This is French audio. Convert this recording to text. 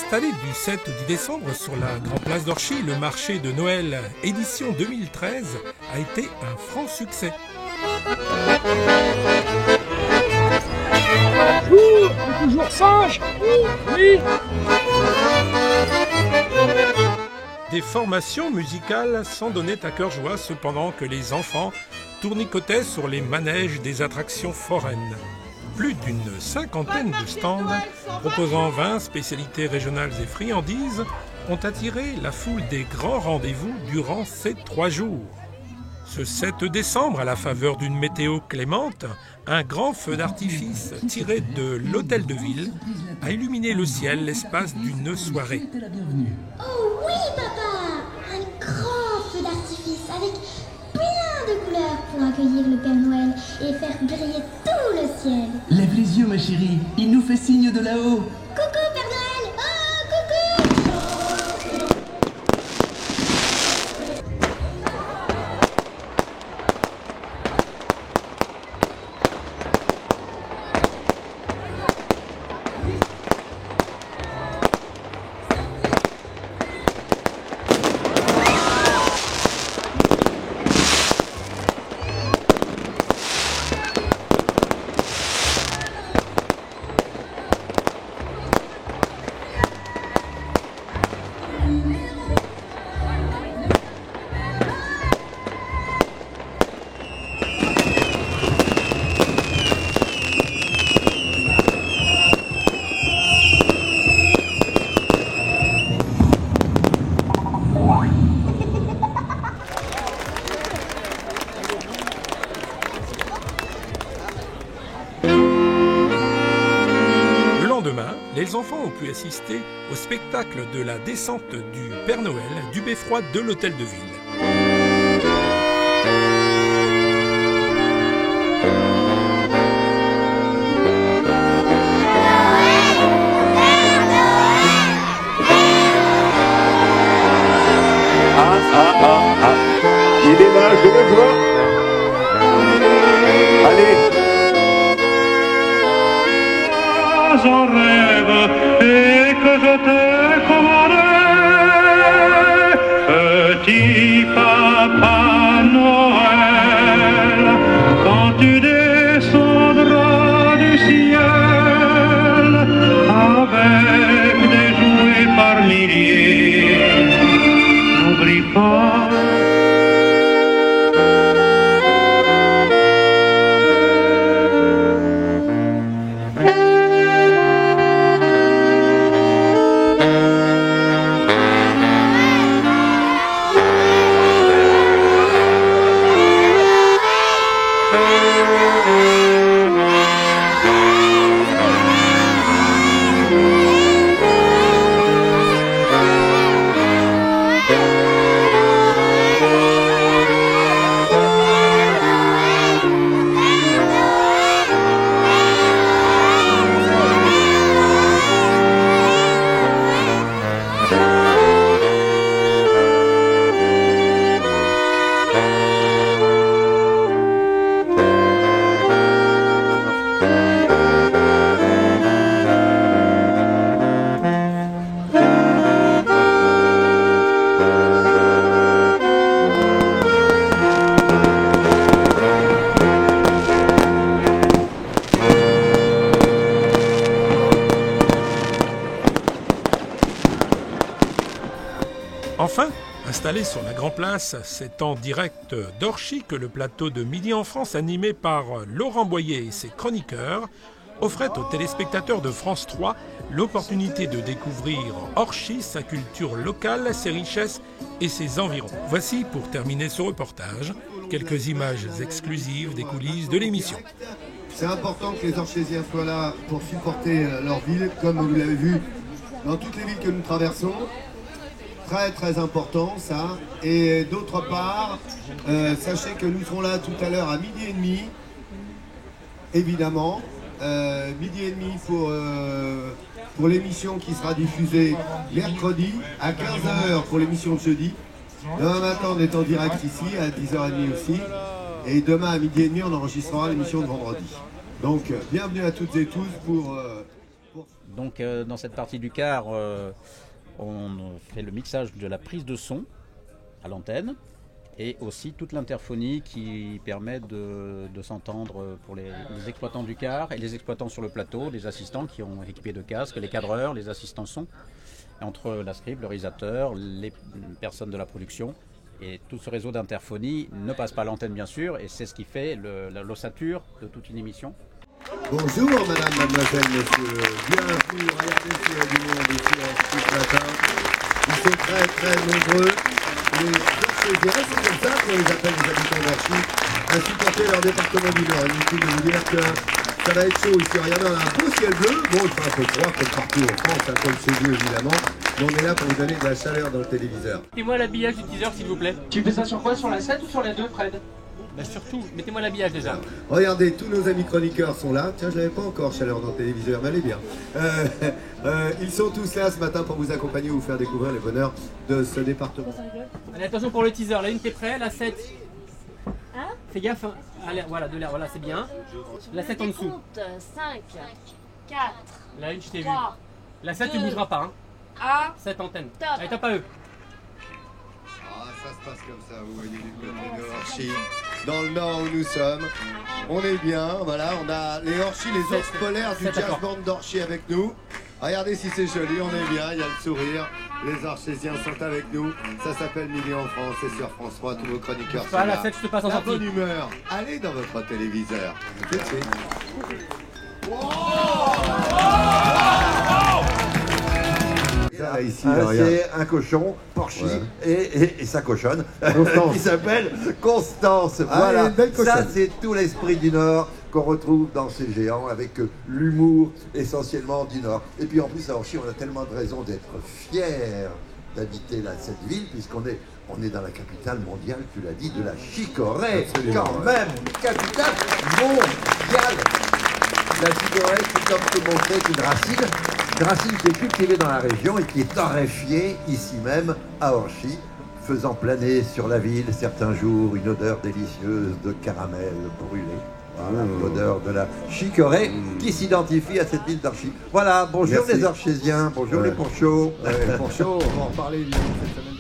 Installé du 7 au 10 décembre sur la Grand Place d'Orchy, le marché de Noël édition 2013 a été un franc succès. Bonjour, toujours sage? Oui. Des formations musicales s'en donnaient à cœur joie cependant que les enfants tournicotaient sur les manèges des attractions foraines. Plus d'une cinquantaine de stands proposant 20 spécialités régionales et friandises ont attiré la foule des grands rendez-vous durant ces 3 jours. Ce 7 décembre, à la faveur d'une météo clémente, un grand feu d'artifice tiré de l'hôtel de ville a illuminé le ciel l'espace d'une soirée. Oh oui, papa! Un grand feu d'artifice avec plein de couleurs pour accueillir le Père Noël et faire briller tout le ciel. Lève les yeux, ma chérie, il nous fait signe de là-haut. Coucou, Père Noël! Oh, coucou! Les enfants ont pu assister au spectacle de la descente du Père Noël du beffroi de l'hôtel de ville. Il est là, je le vois. Allez. J'en rêve et que je te commanderai, petit papa Noël, quand tu descendras du ciel avec des jouets par milliers. N'oublie pas. Enfin, installé sur la Grand Place, c'est en direct d'Orchy que le plateau de Midi en France, animé par Laurent Boyer et ses chroniqueurs, offrait aux téléspectateurs de France 3 l'opportunité de découvrir Orchy, sa culture locale, ses richesses et ses environs. Voici, pour terminer ce reportage, quelques images exclusives des coulisses de l'émission. C'est important que les Orchésiens soient là pour supporter leur ville, comme vous l'avez vu dans toutes les villes que nous traversons. Très important ça. Et d'autre part, sachez que nous serons là tout à l'heure à 12h30, évidemment. 12h30 pour l'émission qui sera diffusée mercredi, à 15h pour l'émission de jeudi. Demain matin on est en direct ici, à 10h30 aussi. Et demain à 12h30 on enregistrera l'émission de vendredi. Donc bienvenue à toutes et tous pour Donc dans cette partie du car, on fait le mixage de la prise de son à l'antenne et aussi toute l'interphonie qui permet de s'entendre pour les exploitants du car et les exploitants sur le plateau, les assistants qui ont équipé de casques, les cadreurs, les assistants son, et entre la script, le réalisateur, les personnes de la production. Et tout ce réseau d'interphonie ne passe pas à l'antenne bien sûr, et c'est ce qui fait l'ossature de toute une émission. Bonjour madame, mademoiselle, monsieur, bienvenue, regardez s'il y a du monde ici ce matin. Ils sont très très nombreux. Les Archésiens, c'est comme ça qu'on les appelle les habitants d'Archy, à supporter leur département du Nord. Inutile de vous dire que ça va être chaud ici. Regardez, on a un beau ciel bleu. Bon, il faut un peu froid comme partout en France, hein, comme chez vous évidemment. Mais on est là pour vous donner de la chaleur dans le téléviseur. Mettez-moi l'habillage du teaser s'il vous plaît. Tu fais ça sur quoi? Sur la 7 ou sur la 2, Fred? Bah surtout, mettez-moi l'habillage déjà. Regardez, tous nos amis chroniqueurs sont là. Tiens, je l'avais pas encore, chaleur dans le téléviseur, mais elle est bien. Ils sont tous là ce matin pour vous accompagner, vous faire découvrir les bonheurs de ce département. Allez, attention pour le teaser. La 1, t'es prêt? La 7. Hein? Fais gaffe. Hein. Allez, voilà, de l'air, voilà, c'est bien. La 7 en dessous. Compte 5, 4, La 1, je t'ai vu. 3, La 7, tu bougeras pas. Hein. 7 antennes. Top. Allez, top à eux. Ah, ça se passe comme ça, vous voyez les côtés de Orchy. Dans le nord où nous sommes, on est bien, voilà, on a les Orchy, les ours polaires du jazz band d'Orchy avec nous. Regardez si c'est joli, on est bien, il y a le sourire, les Archésiens sont avec nous. Ça s'appelle Midi en France et sur France 3, tous vos chroniqueurs sont Pas la là. 7, je te passe en La sortie. bonne humeur, allez dans votre téléviseur. Tout de suite. Ça, ici, c'est un cochon, Porchy, et sa cochonne, qui s'appelle Constance. Voilà, ça c'est tout l'esprit du Nord qu'on retrouve dans ces géants, avec l'humour essentiellement du Nord. Et puis en plus à Orchy, on a tellement de raisons d'être fiers d'habiter cette ville, puisqu'on est dans la capitale mondiale, tu l'as dit, de la chicorée. Absolument, quand même, capitale mondiale. La chicorée, c'est comme te montrer une racine qui est cultivée dans la région et qui est torréfiée ici même à Orchy, faisant planer sur la ville certains jours une odeur délicieuse de caramel brûlé. Voilà, l'odeur de la chicorée qui s'identifie à cette ville d'Orchy. Voilà, bonjour. Merci les Archésiens, bonjour les Pourchauds. Pourchauds, on va en parler évidemment cette semaine.